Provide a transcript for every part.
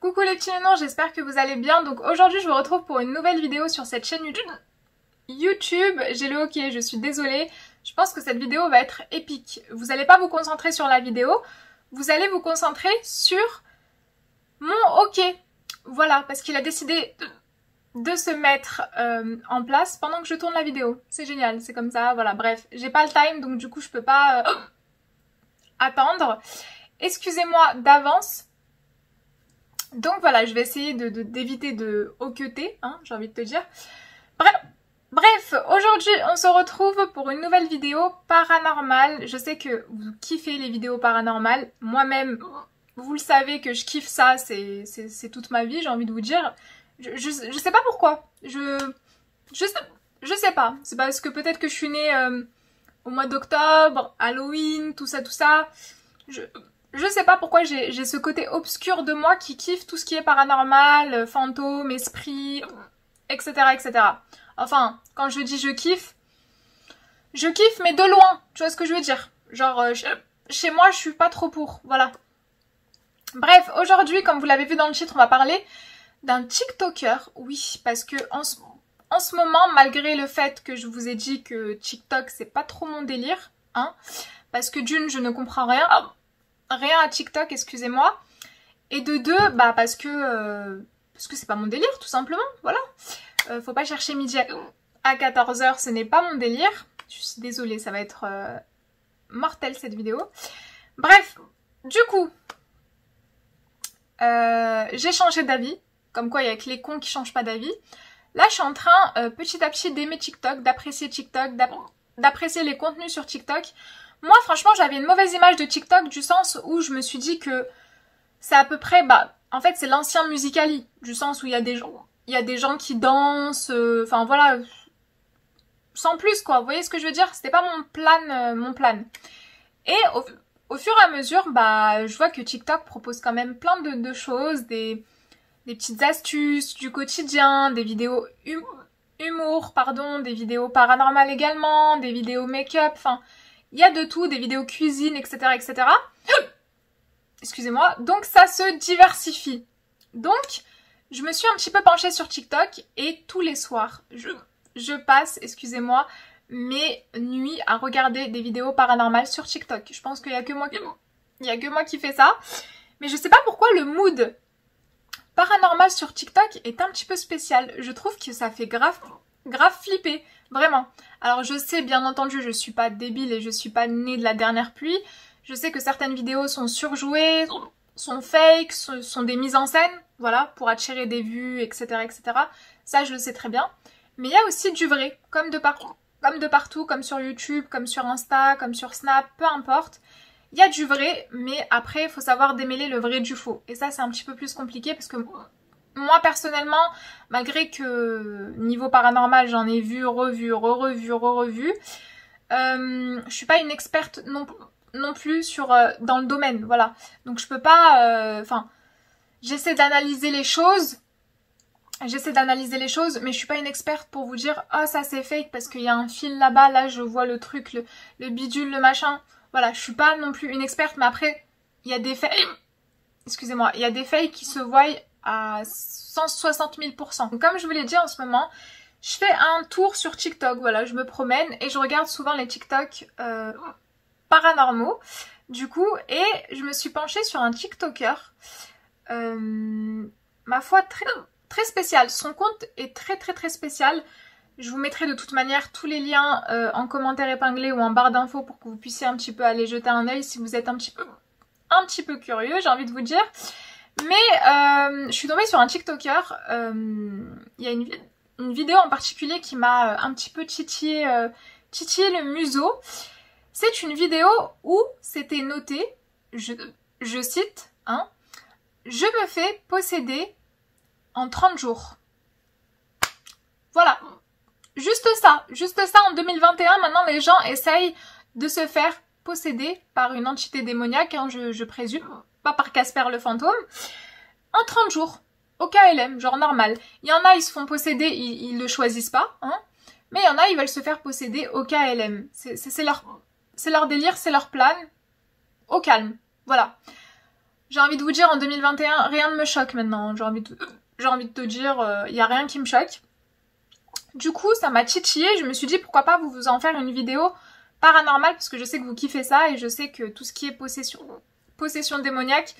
Coucou les petits nounous, j'espère que vous allez bien. Donc aujourd'hui je vous retrouve pour une nouvelle vidéo sur cette chaîne YouTube. J'ai le hockey, je suis désolée. Je pense que cette vidéo va être épique. Vous n'allez pas vous concentrer sur la vidéo, vous allez vous concentrer sur mon hockey. Voilà, parce qu'il a décidé de se mettre en place pendant que je tourne la vidéo. C'est génial, c'est comme ça, voilà. Bref, j'ai pas le time, donc du coup je peux pas attendre. Excusez-moi d'avance. Donc voilà, je vais essayer d'éviter de hoqueter, hein, j'ai envie de te dire. Bref, aujourd'hui on se retrouve pour une nouvelle vidéo paranormale. Je sais que vous kiffez les vidéos paranormales. Moi-même, vous le savez que je kiffe ça, c'est toute ma vie, j'ai envie de vous dire. Je sais pas pourquoi. Je sais pas. C'est parce que peut-être que je suis née au mois d'octobre, Halloween, tout ça. Je sais pas pourquoi j'ai ce côté obscur de moi qui kiffe tout ce qui est paranormal, fantôme, esprit, etc., etc. Enfin, quand je dis je kiffe mais de loin, tu vois ce que je veux dire. Genre, chez moi, je suis pas trop pour, voilà. Bref, aujourd'hui, comme vous l'avez vu dans le titre, on va parler d'un TikToker. Oui, parce que en ce moment, malgré le fait que je vous ai dit que TikTok, c'est pas trop mon délire, hein, parce que d'une, je ne comprends rien à TikTok, excusez-moi. Et de deux, bah parce que c'est pas mon délire, tout simplement, voilà. Faut pas chercher midi à 14h, ce n'est pas mon délire. Je suis désolée, ça va être mortel cette vidéo. Bref, du coup, j'ai changé d'avis. Comme quoi, il y a que les cons qui changent pas d'avis. Là, je suis en train, petit à petit, d'aimer TikTok, d'apprécier TikTok, d'apprécier les contenus sur TikTok. Moi, franchement, j'avais une mauvaise image de TikTok du sens où je me suis dit que c'est à peu près, bah, en fait, c'est l'ancien Musical.ly, du sens où il y a des gens qui dansent, enfin voilà, sans plus quoi. Vous voyez ce que je veux dire? C'était pas mon plan. Et au fur et à mesure, bah, je vois que TikTok propose quand même plein de choses, des petites astuces du quotidien, des vidéos humour, pardon, des vidéos paranormales également, des vidéos make-up, enfin. Il y a de tout, des vidéos cuisine, etc., etc. Excusez-moi. Donc ça se diversifie. Donc, je me suis un petit peu penchée sur TikTok et tous les soirs, je passe, excusez-moi, mes nuits à regarder des vidéos paranormales sur TikTok. Je pense qu'il n'y a que moi qui fais ça. Mais je sais pas pourquoi le mood paranormal sur TikTok est un petit peu spécial. Je trouve que ça fait grave flipper. Vraiment. Alors je sais, bien entendu, je suis pas débile et je suis pas née de la dernière pluie. Je sais que certaines vidéos sont surjouées, sont fake, sont des mises en scène, voilà, pour attirer des vues, etc., etc. Ça, je le sais très bien. Mais il y a aussi du vrai, comme de partout, comme sur YouTube, comme sur Insta, comme sur Snap, peu importe. Il y a du vrai, mais après, il faut savoir démêler le vrai du faux. Et ça, c'est un petit peu plus compliqué parce que moi, personnellement, malgré que niveau paranormal, j'en ai vu, revu, je suis pas une experte non plus dans le domaine, voilà. Donc je peux pas, enfin, j'essaie d'analyser les choses, mais je suis pas une experte pour vous dire, ah, ça c'est fake parce qu'il y a un fil là-bas, là je vois le truc, le bidule, le machin. Voilà, je suis pas non plus une experte, mais après, il y a des fakes, excusez-moi, il y a des fakes qui se voient à 160 000%. Donc, comme je vous l'ai dit en ce moment, je fais un tour sur TikTok, voilà, je me promène et je regarde souvent les TikTok paranormaux, du coup, et je me suis penchée sur un TikToker, ma foi, très spécial. Son compte est très spécial. Je vous mettrai de toute manière tous les liens en commentaire épinglé ou en barre d'infos pour que vous puissiez un petit peu aller jeter un œil si vous êtes un petit peu curieux, j'ai envie de vous dire. Mais je suis tombée sur un TikToker, il y a une vidéo en particulier qui m'a un petit peu titillé le museau. C'est une vidéo où c'était noté, je cite, hein, « Je me fais posséder en 30 jours ». Voilà, juste ça en 2021, maintenant les gens essayent de se faire posséder par une entité démoniaque, hein, je présume, pas par Casper le fantôme, en 30 jours, au KLM, genre normal. Il y en a, ils se font posséder, ils le choisissent pas, hein, mais il y en a, ils veulent se faire posséder au KLM. C'est leur délire, c'est leur plan, au calme, voilà. J'ai envie de vous dire, en 2021, rien ne me choque maintenant. J'ai envie de te dire, il n'y a rien qui me choque. Du coup, ça m'a titillé. Je me suis dit, pourquoi pas vous en faire une vidéo paranormale, parce que je sais que vous kiffez ça et je sais que tout ce qui est possession démoniaque,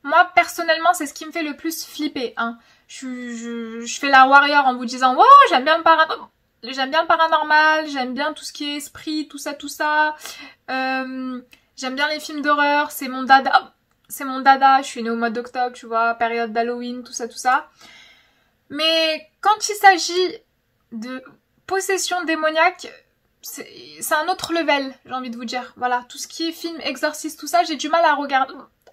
moi, personnellement, c'est ce qui me fait le plus flipper. Hein. Je fais la warrior en vous disant, wow, j'aime bien le paranormal, j'aime bien tout ce qui est esprit, tout ça. J'aime bien les films d'horreur, c'est mon dada. C'est mon dada, je suis née au mois d'octobre, tu vois, période d'Halloween, tout ça. Mais quand il s'agit de possession démoniaque, c'est un autre level, j'ai envie de vous dire. Voilà, tout ce qui est film, exorciste, tout ça, j'ai du mal à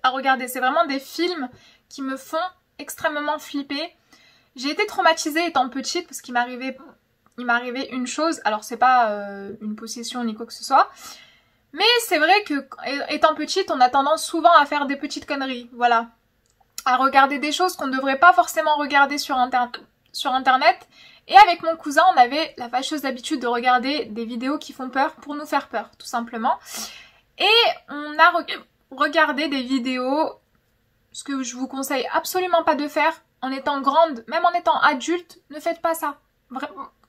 regarder. C'est vraiment des films qui me font extrêmement flipper. J'ai été traumatisée étant petite parce qu'il m'arrivait une chose. Alors c'est pas une possession ni quoi que ce soit. Mais c'est vrai que, étant petite, on a tendance souvent à faire des petites conneries, voilà. À regarder des choses qu'on ne devrait pas forcément regarder sur Internet. Et avec mon cousin, on avait la fâcheuse habitude de regarder des vidéos qui font peur pour nous faire peur, tout simplement. Et on a regardé des vidéos, ce que je vous conseille absolument pas de faire, en étant grande, même en étant adulte, ne faites pas ça.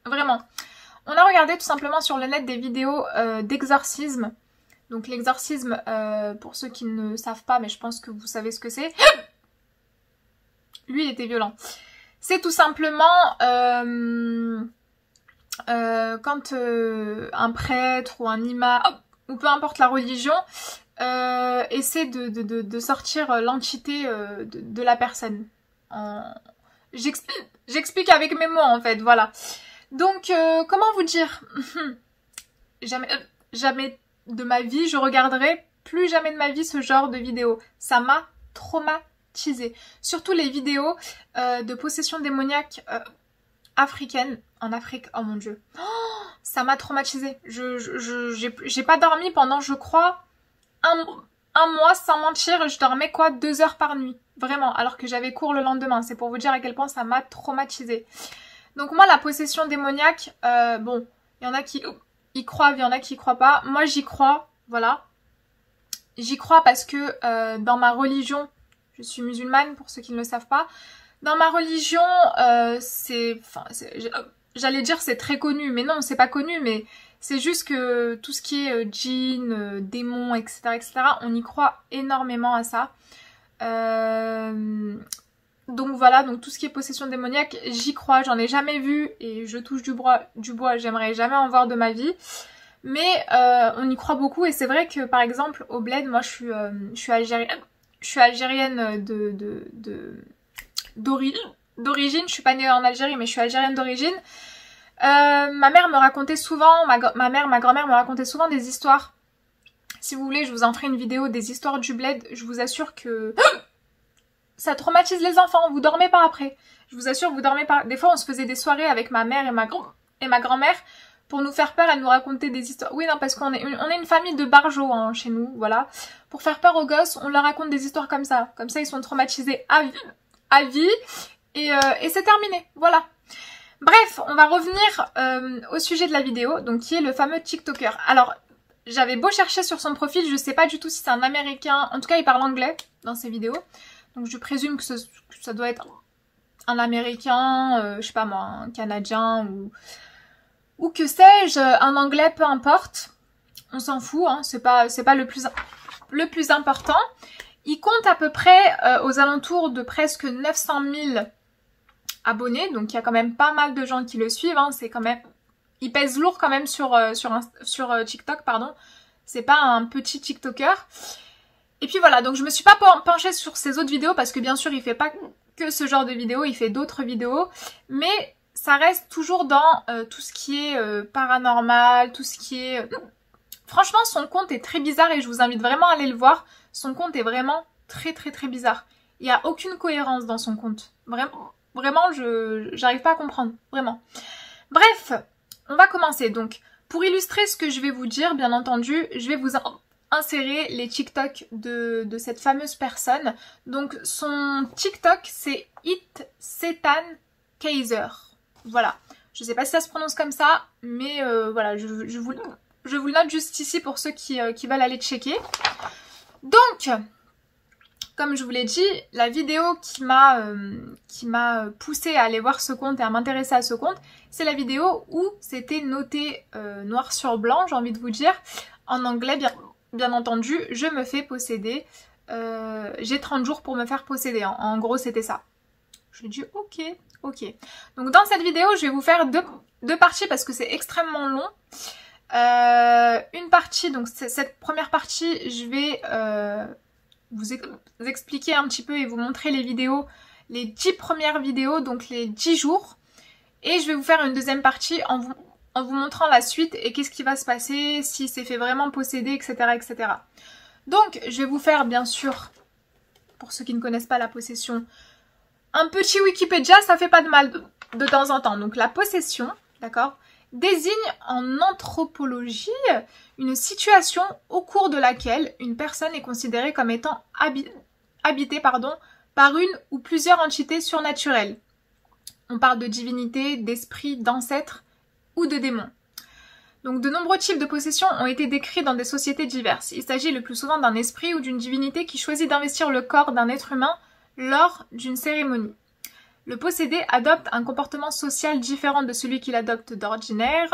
Vraiment. On a regardé tout simplement sur le net des vidéos d'exorcisme. Donc l'exorcisme, pour ceux qui ne savent pas, mais je pense que vous savez ce que c'est. Lui, il était violent. C'est tout simplement quand un prêtre ou un imam, ou peu importe la religion, essaie de sortir l'entité de la personne. J'explique avec mes mots, en fait, voilà. Donc, comment vous dire? Jamais de ma vie, je regarderai plus jamais de ma vie ce genre de vidéo. Ça m'a traumatisée. Surtout les vidéos de possession démoniaque africaine en Afrique. Oh mon dieu. Oh, ça m'a traumatisée. J'ai pas dormi pendant, je crois, un mois sans mentir. Je dormais quoi, 2 heures par nuit. Vraiment. Alors que j'avais cours le lendemain. C'est pour vous dire à quel point ça m'a traumatisée. Donc moi, la possession démoniaque, bon, il y en a qui y croient, il y en a qui y croient pas. Moi, j'y crois, voilà. J'y crois parce que dans ma religion, je suis musulmane pour ceux qui ne le savent pas. Dans ma religion, j'allais dire c'est très connu, mais non, c'est pas connu, mais c'est juste que tout ce qui est djinn, démons, etc., on y croit énormément à ça. Donc voilà, donc tout ce qui est possession démoniaque, j'y crois, j'en ai jamais vu et je touche du bois, j'aimerais jamais en voir de ma vie. Mais on y croit beaucoup et c'est vrai que par exemple au bled, moi je suis algérienne d'origine, je suis pas née en Algérie mais je suis algérienne d'origine. Ma mère me racontait souvent, ma grand-mère me racontait souvent des histoires. Si vous voulez, je vous en ferai une vidéo des histoires du bled, je vous assure que ça traumatise les enfants, vous dormez pas après. Je vous assure, vous dormez pas. Des fois, on se faisait des soirées avec ma mère et ma grand-mère pour nous faire peur, elle nous racontait des histoires. Oui, non, parce qu'on est une famille de barjots hein, chez nous, voilà. Pour faire peur aux gosses, on leur raconte des histoires comme ça. Comme ça, ils sont traumatisés à vie et c'est terminé, voilà. Bref, on va revenir au sujet de la vidéo, donc qui est le fameux TikToker. Alors, j'avais beau chercher sur son profil, je sais pas du tout si c'est un Américain. En tout cas, il parle anglais dans ses vidéos. Donc je présume que ça doit être un Américain, je sais pas moi, un Canadien ou que sais-je, un Anglais, peu importe. On s'en fout, hein, c'est pas le plus important. Il compte à peu près aux alentours de presque 900 000 abonnés, donc il y a quand même pas mal de gens qui le suivent. Hein, c'est quand même, il pèse lourd quand même sur TikTok, pardon. C'est pas un petit TikToker. Et puis voilà, donc je me suis pas penchée sur ses autres vidéos parce que bien sûr il fait pas que ce genre de vidéos, il fait d'autres vidéos, mais ça reste toujours dans tout ce qui est paranormal, tout ce qui est... Franchement, son compte est très bizarre et je vous invite vraiment à aller le voir. Son compte est vraiment très bizarre. Il n'y a aucune cohérence dans son compte. Vraiment, j'arrive pas à comprendre, vraiment. Bref, on va commencer. Donc, pour illustrer ce que je vais vous dire, bien entendu, je vais vous insérer les TikTok de cette fameuse personne. Donc son TikTok c'est It Setan Kaiser. Voilà. Je sais pas si ça se prononce comme ça, mais voilà, je vous le note juste ici pour ceux qui veulent aller checker. Donc, comme je vous l'ai dit, la vidéo qui m'a poussée à aller voir ce compte et à m'intéresser à ce compte, c'est la vidéo où c'était noté noir sur blanc, j'ai envie de vous dire, en anglais bien entendu, je me fais posséder, j'ai 30 jours pour me faire posséder, en gros c'était ça. Je dis ok. Donc dans cette vidéo, je vais vous faire deux parties parce que c'est extrêmement long. Une partie, donc cette première partie, je vais vous expliquer un petit peu et vous montrer les vidéos, les 10 premières vidéos, donc les 10 jours. Et je vais vous faire une deuxième partie en vous montrant la suite et qu'est-ce qui va se passer, si c'est fait vraiment posséder, etc., etc. Donc, je vais vous faire, bien sûr, pour ceux qui ne connaissent pas la possession, un petit Wikipédia, ça fait pas de mal de temps en temps. Donc, la possession, d'accord, désigne en anthropologie une situation au cours de laquelle une personne est considérée comme étant habitée par une ou plusieurs entités surnaturelles. On parle de divinités, d'esprits, d'ancêtres ou de démons. Donc de nombreux types de possessions ont été décrits dans des sociétés diverses. Il s'agit le plus souvent d'un esprit ou d'une divinité qui choisit d'investir le corps d'un être humain lors d'une cérémonie. Le possédé adopte un comportement social différent de celui qu'il adopte d'ordinaire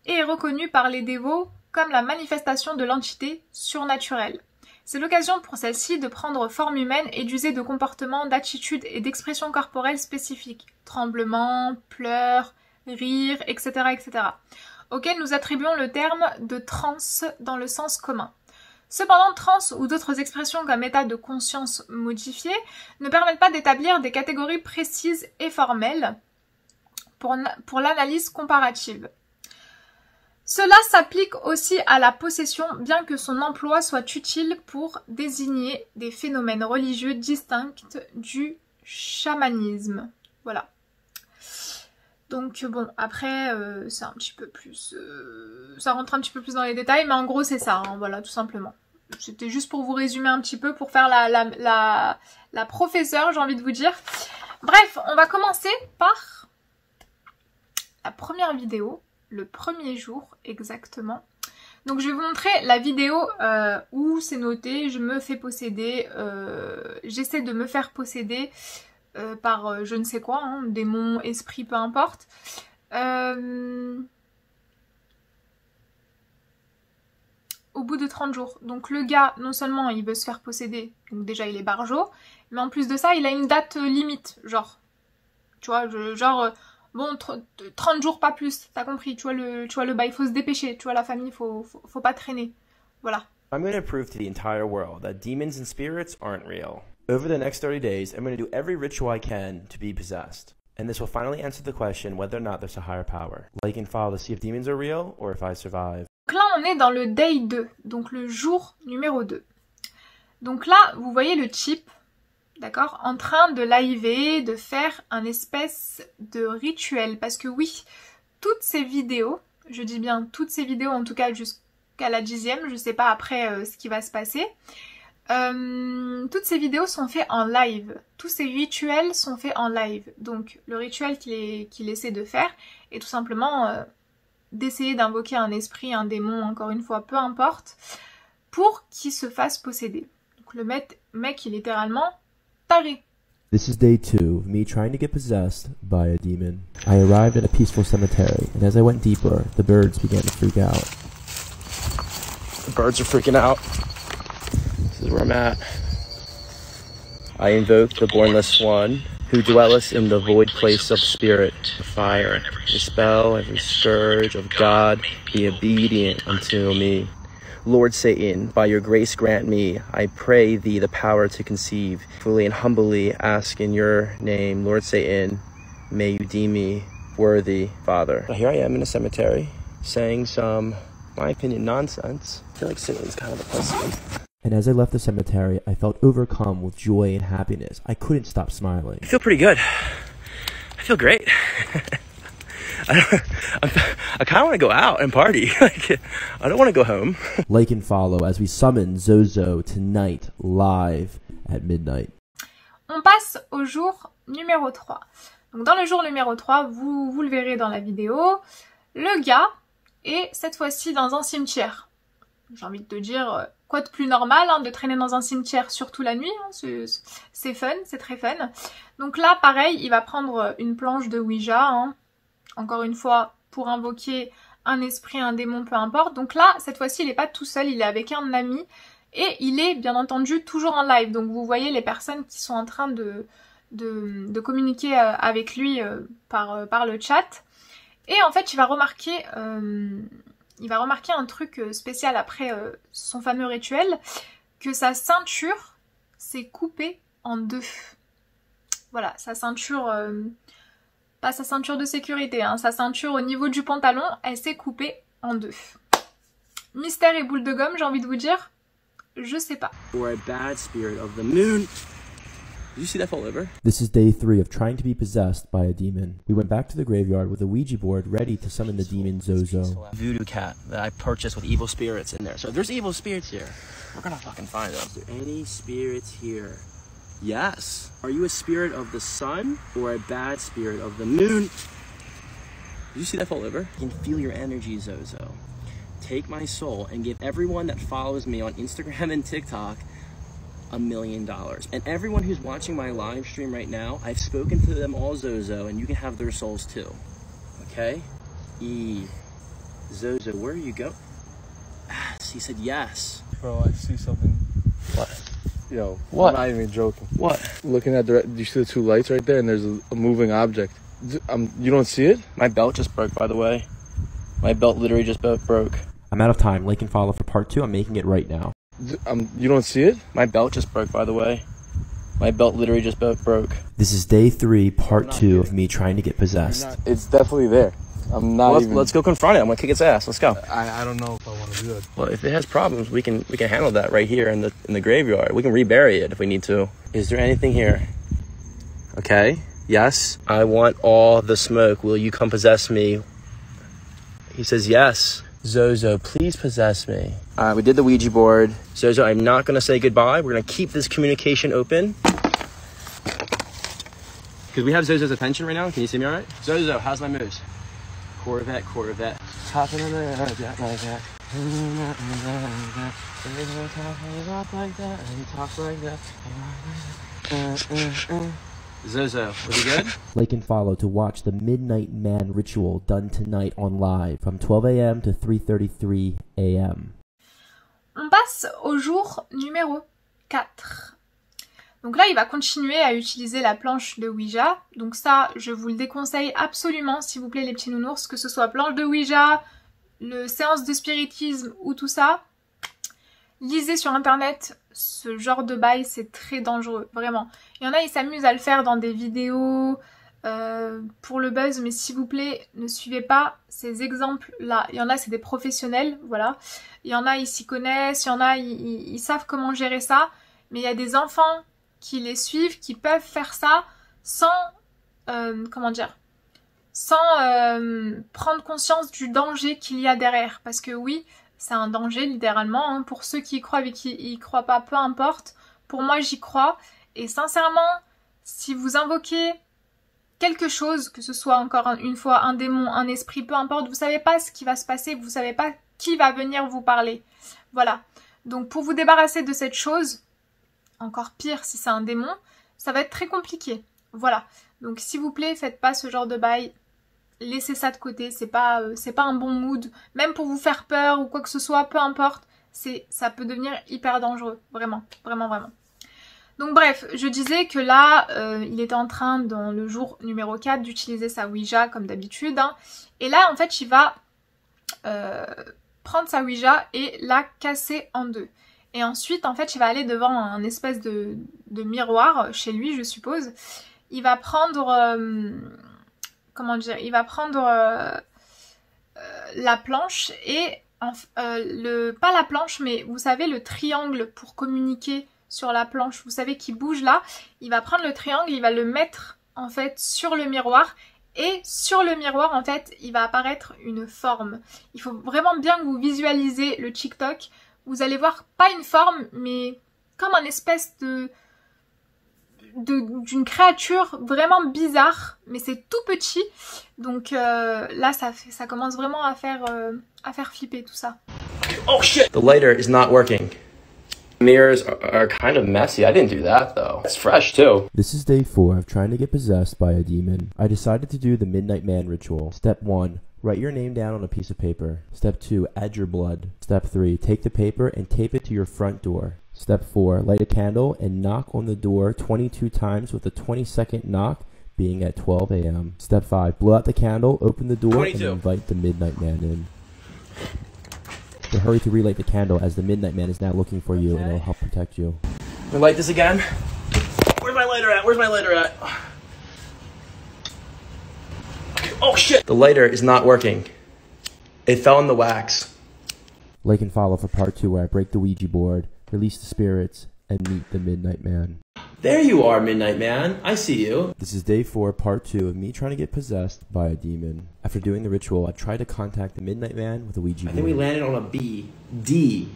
et est reconnu par les dévots comme la manifestation de l'entité surnaturelle. C'est l'occasion pour celle-ci de prendre forme humaine et d'user de comportements, d'attitudes et d'expressions corporelles spécifiques, tremblements, pleurs, rires, etc., etc., auxquels nous attribuons le terme de transe dans le sens commun. Cependant, transe ou d'autres expressions comme état de conscience modifié ne permettent pas d'établir des catégories précises et formelles pour l'analyse comparative. Cela s'applique aussi à la possession, bien que son emploi soit utile pour désigner des phénomènes religieux distincts du chamanisme. Voilà. Donc bon, après, c'est un petit peu plus... ça rentre un petit peu plus dans les détails, mais en gros c'est ça, hein, voilà, tout simplement. C'était juste pour vous résumer un petit peu, pour faire la professeure, j'ai envie de vous dire. Bref, on va commencer par la première vidéo, le premier jour exactement. Donc je vais vous montrer la vidéo où c'est noté, je me fais posséder, j'essaie de me faire posséder par je ne sais quoi, hein, démon, esprit, peu importe. Au bout de 30 jours. Donc le gars, non seulement il veut se faire posséder, donc déjà il est barjo, mais en plus de ça, il a une date limite, genre. Tu vois, bon, 30 jours pas plus, t'as compris, tu vois le bail, il faut se dépêcher, tu vois la famille, faut pas traîner. Voilà. I'm going to prove to the entire world that demons and spirits aren't real. Over the next 30 days, I'm going to do every ritual I can to be possessed. And this will finally answer the question whether or not there's a higher power. Like and follow to see if demons are real or if I survive. Donc là, on est dans le day 2, donc le jour numéro 2. Donc là, vous voyez le type, d'accord, en train de liver, de faire un espèce de rituel. Parce que oui, toutes ces vidéos, je dis bien toutes ces vidéos, en tout cas jusqu'à la 10e, je sais pas après ce qui va se passer, toutes ces vidéos sont faites en live. Tous ces rituels sont faits en live. Donc le rituel qu'il essaie de faire est tout simplement d'essayer d'invoquer un esprit, un démon, encore une fois, peu importe, pour qu'il se fasse posséder. Donc le mec il est littéralement taré. This is day 2 of me trying to get possessed by a demon. I arrived at a peaceful cemetery, and as I went deeper, the birds began to freak out. The birds are freaking out. This is where I'm at. I invoke the Bornless One, who dwelleth in the void place of spirit, fire, dispel every scourge of God, be obedient unto me. Lord Satan, by your grace grant me, I pray thee the power to conceive, fully and humbly ask in your name, Lord Satan, may you deem me worthy, Father. Now here I am in a cemetery, saying some, in my opinion, nonsense. I feel like Satan's kind of a pussy. And as I left the cemetery, I felt overcome with joy and happiness. I couldn't stop smiling. I feel pretty good. I feel great. I kind of want to go out and party. Like, I don't want to go home. Like and follow as we summon Zozo tonight live at midnight. On passe au jour numéro 3. Donc dans le jour numéro 3, vous le verrez dans la vidéo, le gars est cette fois-ci dans un cimetière. j'ai envie de te dire, quoi de plus normal hein, de traîner dans un cimetière, surtout la nuit, hein, c'est fun, c'est très fun. Donc là, pareil, il va prendre une planche de Ouija, hein, encore une fois, pour invoquer un esprit, un démon, peu importe. Donc là, cette fois-ci, il n'est pas tout seul, il est avec un ami, et il est, bien entendu, toujours en live. Donc vous voyez les personnes qui sont en train de communiquer avec lui par le chat. Et en fait, il va remarquer un truc spécial après son fameux rituel, que sa ceinture s'est coupée en deux. Voilà, sa ceinture, pas sa ceinture de sécurité, hein, sa ceinture au niveau du pantalon, elle s'est coupée en deux. Mystère et boule de gomme, j'ai envie de vous dire, je sais pas. Or a bad spirit of the moon. Did you see that fall over? This is day 3 of trying to be possessed by a demon. We went back to the graveyard with a Ouija board ready to summon the demon Zozo. Voodoo cat that I purchased with evil spirits in there. So if there's evil spirits here, we're gonna fucking find them. Is there any spirits here? Yes. Are you a spirit of the sun or a bad spirit of the moon? Did you see that fall over? You can feel your energy, Zozo. Take my soul and give everyone that follows me on Instagram and TikTok $1 million. And everyone who's watching my live stream right now, I've spoken to them all, Zozo, and you can have their souls too. Okay? Zozo, where are you go? He said yes. Bro, I see something. What? Yo, what? I'm not even joking. What? Looking at do you see the two lights right there? And there's a moving object. You don't see it? My belt just broke, by the way. My belt literally just broke. I'm out of time. Like and follow for part 2. I'm making it right now. You don't see it? My belt just broke, by the way. My belt literally just broke. This is day 3, part 2 of me trying to get possessed. It's definitely there. I'm not even... Let's go confront it. I'm gonna kick its ass. Let's go. I don't know if I want to do that. Well, if it has problems, we can handle that right here in the graveyard. We can rebury it if we need to. Is there anything here? Okay. Yes. I want all the smoke. Will you come possess me? He says yes. Zozo, please possess me. We did the Ouija board. Zozo, I'm not gonna say goodbye. We're gonna keep this communication open. Because we have Zozo's attention right now. Can you see me all right? Zozo, how's my moves? Corvette. Hopping on the jet like that. Talk like that. Zozo, was he good? Like and follow to watch the Midnight Man ritual done tonight on live from 12 a.m. to 3:33 a.m. On passe au jour numéro 4. Donc là, il va continuer à utiliser la planche de Ouija. Donc ça, je vous le déconseille absolument, s'il vous plaît, les petits nounours, que ce soit planche de Ouija, le séance de spiritisme ou tout ça. Lisez sur internet, ce genre de bail, c'est très dangereux, vraiment. Il y en a, ils s'amusent à le faire dans des vidéos pour le buzz, mais s'il vous plaît, ne suivez pas ces exemples-là. Il y en a, c'est des professionnels, voilà. Il y en a, ils s'y connaissent, il y en a, ils savent comment gérer ça. Mais il y a des enfants qui les suivent, qui peuvent faire ça sans, sans prendre conscience du danger qu'il y a derrière. Parce que oui, c'est un danger littéralement, hein. Pour ceux qui y croient et qui y croient pas, peu importe. Pour moi, j'y crois. Et sincèrement, si vous invoquez quelque chose, que ce soit encore une fois un démon, un esprit, peu importe, vous savez pas ce qui va se passer, vous savez pas qui va venir vous parler. Voilà. Donc pour vous débarrasser de cette chose, encore pire si c'est un démon, ça va être très compliqué. Voilà. Donc s'il vous plaît, faites pas ce genre de bail. Laissez ça de côté, c'est pas un bon mood. Même pour vous faire peur ou quoi que ce soit, peu importe, ça peut devenir hyper dangereux. Vraiment, vraiment, vraiment. Donc bref, je disais que là, il était en train, dans le jour numéro 4, d'utiliser sa Ouija comme d'habitude. Hein. Et là, en fait, il va prendre sa Ouija et la casser en deux. Et ensuite, en fait, il va aller devant un espèce de miroir chez lui, je suppose. Il va prendre... comment dire, il va prendre la planche et pas la planche, mais vous savez le triangle pour communiquer sur la planche, vous savez qui bouge là. Il va prendre le triangle, il va le mettre en fait sur le miroir et sur le miroir en fait il va apparaître une forme. Il faut vraiment bien que vous visualisez le TikTok. Vous allez voir pas une forme mais comme un espèce d'une créature vraiment bizarre, mais c'est tout petit, donc là ça commence vraiment à faire flipper tout ça. Oh shit! The lighter is not working. Mirrors are kind of messy. I didn't do that though. It's fresh too. This is day 4 of trying to get possessed by a demon. I decided to do the Midnight Man ritual. Step 1. Write your name down on a piece of paper. Step 2. Add your blood. Step 3. Take the paper and tape it to your front door. Step 4. Light a candle and knock on the door 22 times with a 20-second knock being at 12 a.m. Step 5. Blow out the candle, open the door, 22. And invite the Midnight Man in. So hurry to relight the candle as the Midnight Man is now looking for you, and it'll help protect you. We light this again. Where's my lighter at? Where's my lighter at? Oh shit! The lighter is not working. It fell in the wax. Like and follow for part 2 where I break the Ouija board, release the spirits, and meet the Midnight Man. There you are, Midnight Man. I see you. This is day 4, part 2 of me trying to get possessed by a demon. After doing the ritual, I tried to contact the Midnight Man with a Ouija board. I think we landed on a B. D.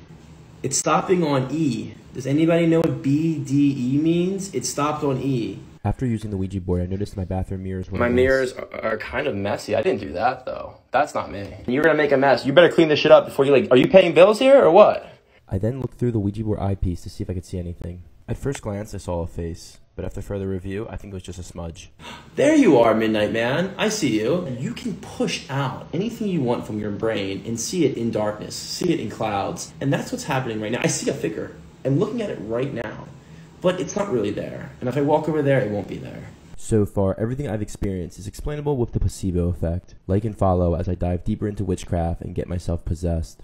It's stopping on E. Does anybody know what B, D, E means? It stopped on E. After using the Ouija board, I noticed my bathroom mirrors were... My mirrors are kind of messy. I didn't do that, though. That's not me. You're gonna make a mess. You better clean this shit up before you, are you paying bills here, or what? I then looked through the Ouija board eyepiece to see if I could see anything. At first glance, I saw a face, but after further review, I think it was just a smudge. There you are, Midnight Man. I see you. You can push out anything you want from your brain and see it in darkness, see it in clouds. And that's what's happening right now. I see a figure. I'm looking at it right now, but it's not really there. And if I walk over there, it won't be there. So far, everything I've experienced is explainable with the placebo effect. Like and follow as I dive deeper into witchcraft and get myself possessed.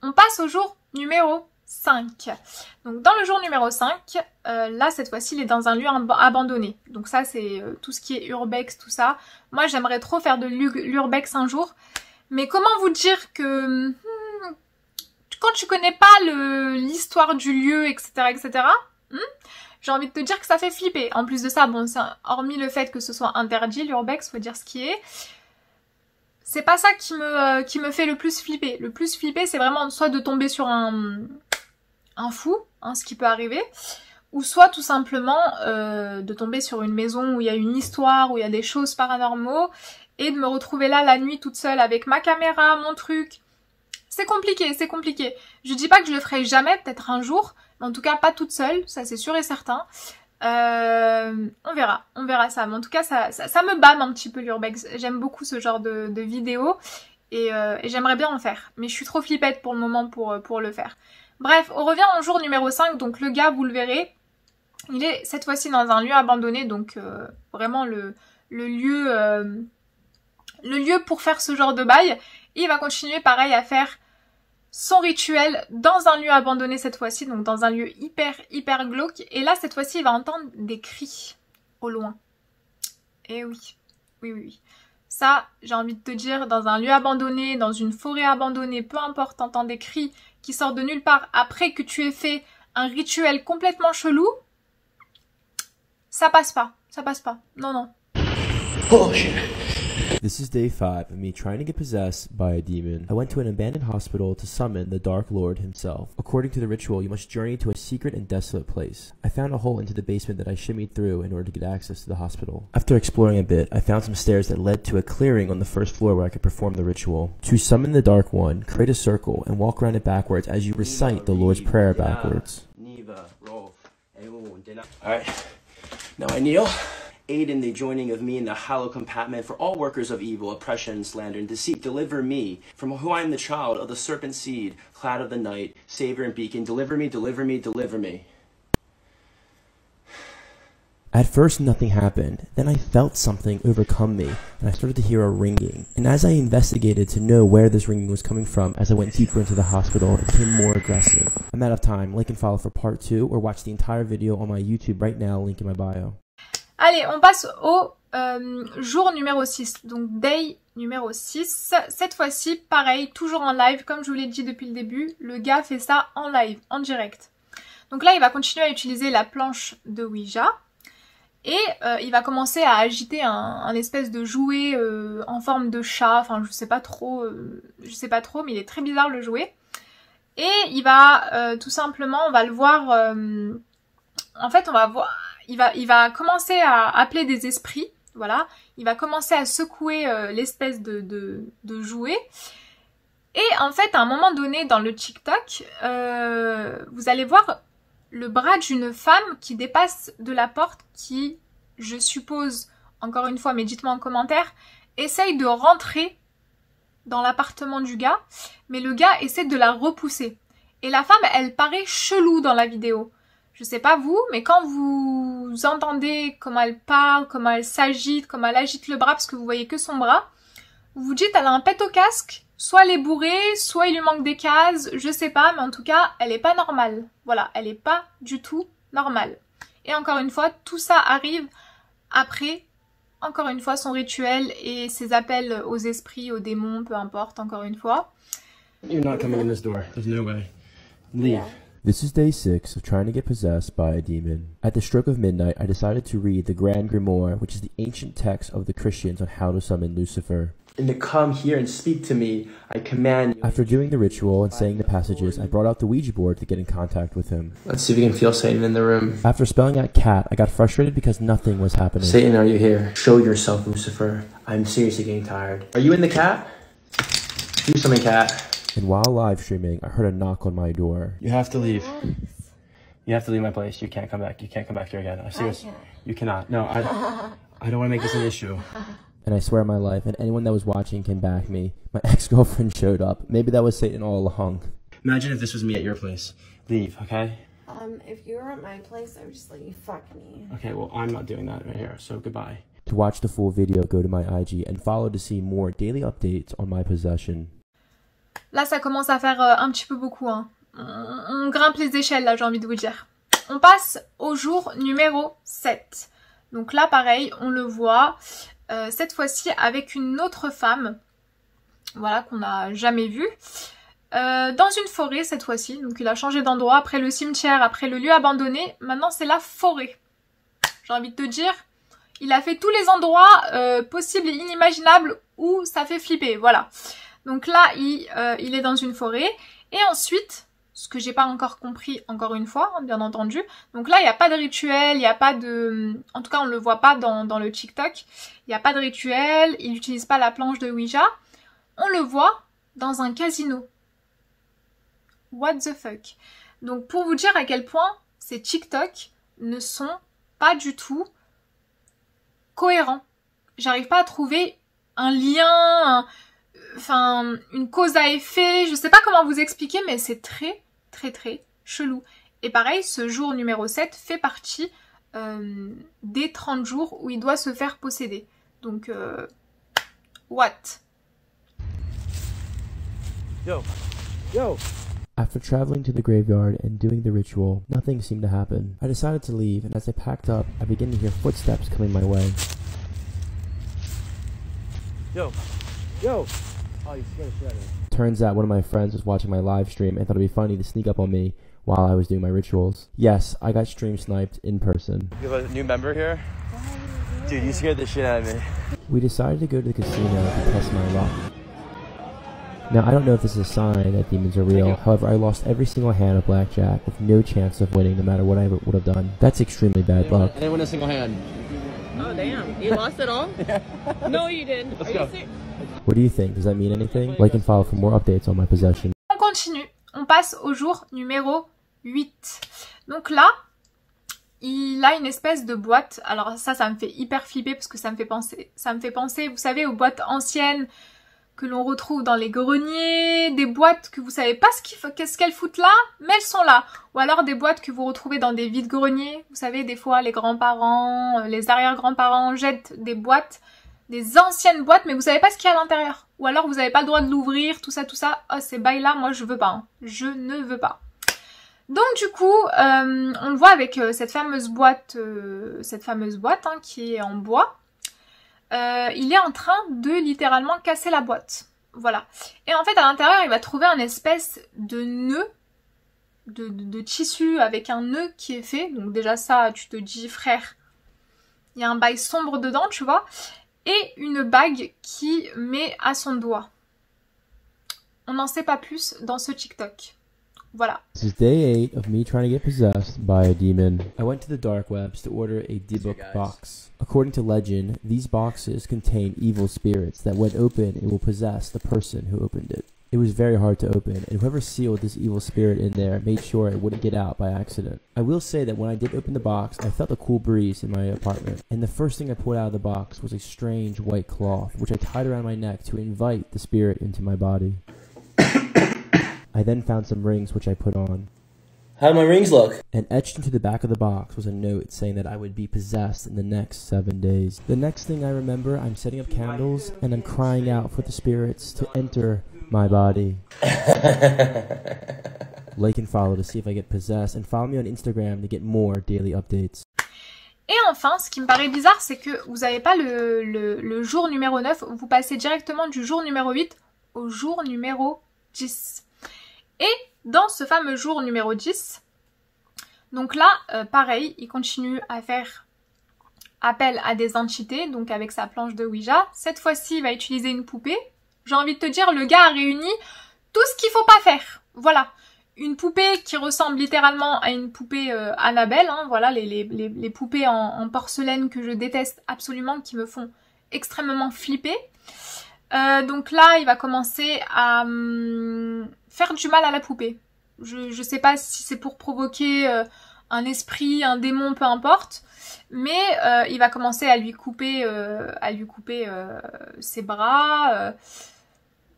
On passe au jour numéro 5. Donc dans le jour numéro 5, là cette fois-ci il est dans un lieu abandonné. Donc ça c'est tout ce qui est urbex, tout ça. Moi j'aimerais trop faire de l'urbex un jour. Mais comment vous dire que quand tu connais pas l'histoire du lieu, etc. J'ai envie de te dire que ça fait flipper. En plus de ça, bon, hormis le fait que ce soit interdit l'urbex, faut dire ce qui est. C'est pas ça qui me fait le plus flipper. Le plus flipper, c'est vraiment soit de tomber sur un fou, hein, ce qui peut arriver, ou soit tout simplement de tomber sur une maison où il y a une histoire, où il y a des choses paranormaux, et de me retrouver là la nuit toute seule avec ma caméra, mon truc. C'est compliqué, c'est compliqué. Je dis pas que je le ferai jamais, peut-être un jour, mais en tout cas pas toute seule, ça c'est sûr et certain. On verra ça. Mais en tout cas, ça me banne un petit peu l'urbex. J'aime beaucoup ce genre de vidéos et j'aimerais bien en faire. Mais je suis trop flippette pour le moment pour le faire. Bref, on revient au jour numéro 5. Donc le gars, vous le verrez, il est cette fois-ci dans un lieu abandonné. Donc vraiment le lieu pour faire ce genre de bail. Et il va continuer pareil à faire son rituel dans un lieu abandonné cette fois-ci, donc dans un lieu hyper glauque. Et là, cette fois-ci, il va entendre des cris au loin. Et oui. Ça, j'ai envie de te dire, dans un lieu abandonné, dans une forêt abandonnée, peu importe, t'entends des cris qui sortent de nulle part après que tu aies fait un rituel complètement chelou, ça passe pas. Non. Bullshit. This is day 5 of me trying to get possessed by a demon. I went to an abandoned hospital to summon the Dark Lord himself. According to the ritual, you must journey to a secret and desolate place. I found a hole into the basement that I shimmied through in order to get access to the hospital. After exploring a bit, I found some stairs that led to a clearing on the first floor where I could perform the ritual. To summon the Dark One, create a circle and walk around it backwards as you recite the Lord's Prayer backwards. Alright, now I kneel. Aid in the joining of me in the hollow compartment for all workers of evil, oppression, slander, and deceit. Deliver me, from who I am the child of the serpent seed, cloud of the night, savior and beacon. Deliver me, deliver me, deliver me. At first nothing happened, then I felt something overcome me, and I started to hear a ringing. And as I investigated to know where this ringing was coming from, as I went deeper into the hospital, it became more aggressive. I'm out of time. Like and follow for part 2, or watch the entire video on my YouTube right now, link in my bio. Allez, on passe au jour numéro 6, donc day numéro 6. Cette fois-ci, pareil, toujours en live, comme je vous l'ai dit depuis le début, le gars fait ça en live, en direct. Donc là, il va continuer à utiliser la planche de Ouija et il va commencer à agiter un espèce de jouet en forme de chat, enfin je sais pas trop, mais il est très bizarre le jouet. Et il va tout simplement, on va le voir, en fait on va voir... Il va commencer à appeler des esprits, voilà. Il va commencer à secouer l'espèce de jouet. Et en fait, à un moment donné dans le TikTok, vous allez voir le bras d'une femme qui dépasse de la porte qui, je suppose, encore une fois, mais dites-moi en commentaire, essaye de rentrer dans l'appartement du gars, mais le gars essaie de la repousser. Et la femme, elle paraît chelou dans la vidéo. Je sais pas vous, mais quand vous entendez comment elle parle, comment elle s'agite, comment elle agite le bras, parce que vous voyez que son bras, vous vous dites, elle a un pet au casque, soit elle est bourrée, soit il lui manque des cases, je sais pas, mais en tout cas, elle est pas normale. Voilà, elle est pas du tout normale. Et encore une fois, tout ça arrive après, encore une fois, son rituel et ses appels aux esprits, aux démons, peu importe, encore une fois. You're not coming in this door. There's no way. Leave. This is day 6 of trying to get possessed by a demon. At the stroke of midnight, I decided to read the Grand Grimoire, which is the ancient text of the Christians on how to summon Lucifer. And to come here and speak to me, I command you. After doing the ritual and saying the passages, I brought out the Ouija board to get in contact with him. Let's see if we can feel Satan in the room. After spelling out cat, I got frustrated because nothing was happening. Satan, are you here? Show yourself, Lucifer. I'm seriously getting tired. Are you in the cat? Do something, cat. And while live streaming, I heard a knock on my door. You have to leave. You have to leave my place. You can't come back. You can't come back here again. Seriously, you cannot. No, I don't want to make this an issue. And I swear on my life, and anyone that was watching can back me, my ex-girlfriend showed up. Maybe that was Satan all along. Imagine if this was me at your place. Leave, okay? If you were at my place, I would just let you fuck me. Okay, well, I'm not doing that right here, so goodbye. To watch the full video, go to my IG and follow to see more daily updates on my possession. Là, ça commence à faire un petit peu beaucoup, hein. On grimpe les échelles, là, j'ai envie de vous dire. On passe au jour numéro 7. Donc là, pareil, on le voit... cette fois-ci avec une autre femme, voilà, qu'on n'a jamais vue, dans une forêt cette fois-ci. Donc il a changé d'endroit, après le cimetière, après le lieu abandonné, maintenant c'est la forêt. J'ai envie de te dire, il a fait tous les endroits possibles et inimaginables où ça fait flipper, voilà. Donc là, il est dans une forêt, et ensuite... ce que j'ai pas encore compris, encore une fois, hein, bien entendu. Donc là, il n'y a pas de rituel, il n'y a pas de... En tout cas, on ne le voit pas dans le TikTok. Il n'y a pas de rituel, il n'utilise pas la planche de Ouija. On le voit dans un casino. What the fuck? Donc pour vous dire à quel point ces TikTok ne sont pas du tout cohérents. J'arrive pas à trouver un lien... enfin, une cause à effet, je sais pas comment vous expliquer, mais c'est très chelou. Et pareil, ce jour numéro 7 fait partie des 30 jours où il doit se faire posséder. Donc, what? Yo. After traveling to the graveyard and doing the ritual, nothing seemed to happen. I decided to leave, and as I packed up, I began to hear footsteps coming my way. Yo. Oh, you scared the shit out of me. Turns out one of my friends was watching my live stream and thought it'd be funny to sneak up on me while I was doing my rituals. Yes, I got stream sniped in person. You have a new member here? Dude, you scared the shit out of me. We decided to go to the casino to test my luck. Now, I don't know if this is a sign that demons are real. However, I lost every single hand of blackjack with no chance of winning no matter what I would have done. That's extremely bad luck. I didn't win a single hand. Oh, damn. You lost it all? No, you didn't. Let's go. What do you think? Does that mean anything? Like and follow for more updates on my possession. On continue. On passe au jour numéro 8. Donc là, il a une espèce de boîte. Alors ça me fait hyper flipper parce que ça me fait penser, vous savez, aux boîtes anciennes que l'on retrouve dans les greniers, des boîtes que vous savez pas qu'est-ce qu'elles foutent là, mais elles sont là. Ou alors des boîtes que vous retrouvez dans des vides-greniers. Vous savez, des fois les grands-parents, les arrière-grands-parents jettent des boîtes, des anciennes boîtes, mais vous savez pas ce qu'il y a à l'intérieur. Ou alors vous n'avez pas le droit de l'ouvrir, tout ça. Oh, ces bails-là, moi je veux pas. Hein. Je ne veux pas. Donc du coup, on le voit avec cette fameuse boîte hein, qui est en bois. Il est en train de littéralement casser la boîte. Voilà. Et en fait, à l'intérieur, il va trouver un espèce de nœud, de tissu avec un nœud qui est fait. Donc déjà ça, tu te dis, frère, il y a un bail sombre dedans, tu vois. Et une bague qui met à son doigt. On n'en sait pas plus dans ce TikTok. Voilà. This is day 8 of me trying to get possessed by a demon. I went to the dark webs to order a D-Book box. According to legend, these boxes contain evil spirits that when open, it will possess the person who opened it. It was very hard to open, and whoever sealed this evil spirit in there made sure it wouldn't get out by accident. I will say that when I did open the box, I felt a cool breeze in my apartment, and the first thing I pulled out of the box was a strange white cloth, which I tied around my neck to invite the spirit into my body. I then found some rings which I put on. How do my rings look? And etched into the back of the box was a note saying that I would be possessed in the next 7 days. The next thing I remember, I'm setting up candles, and I'm crying out for the spirits to enter my body. Like and follow to see if I get possessed, and follow me on Instagram to get more daily updates. Et enfin, ce qui me paraît bizarre, c'est que vous n'avez pas le jour numéro 9, vous passez directement du jour numéro 8 au jour numéro 10. Et dans ce fameux jour numéro 10, donc là, pareil, il continue à faire appel à des entités, donc avec sa planche de Ouija. Cette fois-ci, il va utiliser une poupée. J'ai envie de te dire, le gars a réuni tout ce qu'il faut pas faire. Voilà. Une poupée qui ressemble littéralement à une poupée Annabelle. Hein, voilà, les poupées en porcelaine que je déteste absolument, qui me font extrêmement flipper. Donc là, il va commencer à faire du mal à la poupée. Je sais pas si c'est pour provoquer un esprit, un démon, peu importe. Mais il va commencer à lui couper ses bras,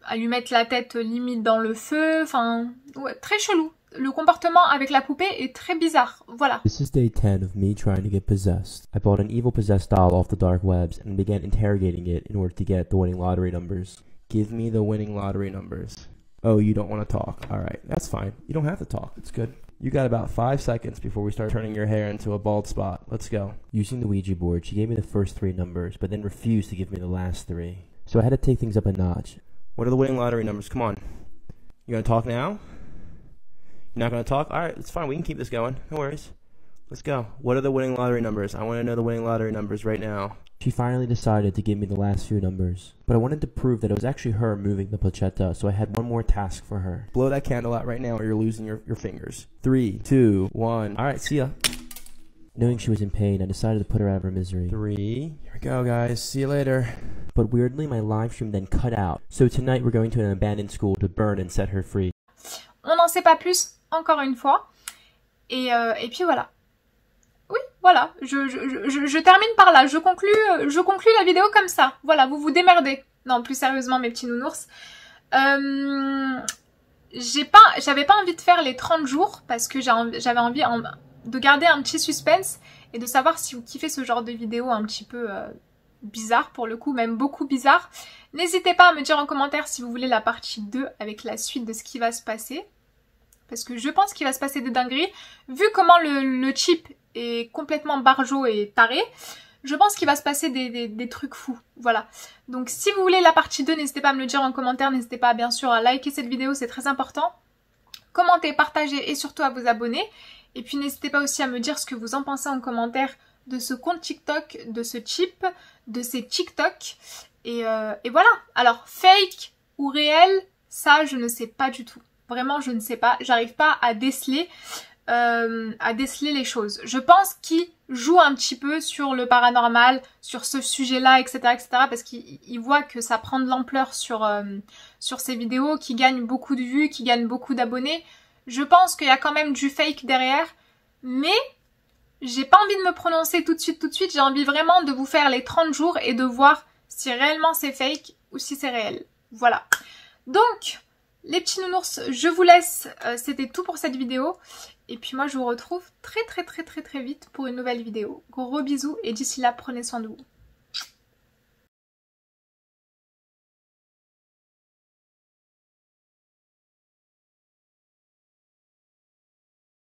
à lui mettre la tête limite dans le feu. Enfin, ouais, très chelou. Le comportement avec la poupée est très bizarre. Voilà. This is day 10 of me trying to get possessed. I bought an evil possessed doll off the dark webs and began interrogating it in order to get the winning lottery numbers. Give me the winning lottery numbers. Oh, you don't want to talk. Alright, that's fine. You don't have to talk. It's good. You got about 5 seconds before we start turning your hair into a bald spot. Let's go. Using the Ouija board, she gave me the first 3 numbers, but then refused to give me the last 3. So I had to take things up a notch. What are the winning lottery numbers? Come on. You gonna talk now? You're not gonna talk? Alright, it's fine. We can keep this going. No worries. Let's go. What are the winning lottery numbers? I want to know the winning lottery numbers right now. She finally decided to give me the last few numbers, but I wanted to prove that it was actually her moving the planchetta, so I had one more task for her. Blow that candle out right now or you're losing your fingers. 3, 2, 1. Alright, see ya. Knowing she was in pain, I decided to put her out of her misery. 3. Here we go, guys. See you later. But weirdly, my live stream then cut out. So tonight we're going to an abandoned school to burn and set her free. On n'en sait pas plus, encore une fois. Et puis voilà. Oui, voilà. Je termine par là. Je conclus la vidéo comme ça. Voilà, vous vous démerdez. Non, plus sérieusement, mes petits nounours. J'avais pas envie de faire les 30 jours parce que j'avais envie de garder un petit suspense et de savoir si vous kiffez ce genre de vidéo un petit peu bizarre, pour le coup, même beaucoup bizarre. N'hésitez pas à me dire en commentaire si vous voulez la partie 2 avec la suite de ce qui va se passer. Parce que je pense qu'il va se passer des dingueries. Vu comment le chip est complètement barjot et taré, je pense qu'il va se passer des trucs fous. Voilà. Donc si vous voulez la partie 2, n'hésitez pas à me le dire en commentaire. N'hésitez pas bien sûr à liker cette vidéo, c'est très important. Commentez, partagez et surtout à vous abonner. Et puis n'hésitez pas aussi à me dire ce que vous en pensez en commentaire de ce compte TikTok, de ce chip, de ces TikTok. Et voilà. Alors, fake ou réel, ça, je ne sais pas du tout. Vraiment, je ne sais pas. J'arrive pas à déceler les choses. Je pense qu'il joue un petit peu sur le paranormal, sur ce sujet-là, etc., etc. Parce qu'il voit que ça prend de l'ampleur sur ses vidéos, qu'il gagne beaucoup de vues, qu'il gagne beaucoup d'abonnés. Je pense qu'il y a quand même du fake derrière. Mais j'ai pas envie de me prononcer tout de suite. J'ai envie vraiment de vous faire les 30 jours et de voir si réellement c'est fake ou si c'est réel. Voilà. Donc, les petits nounours, je vous laisse. C'était tout pour cette vidéo. Et puis moi, je vous retrouve très vite pour une nouvelle vidéo. Gros bisous et d'ici là, prenez soin de vous.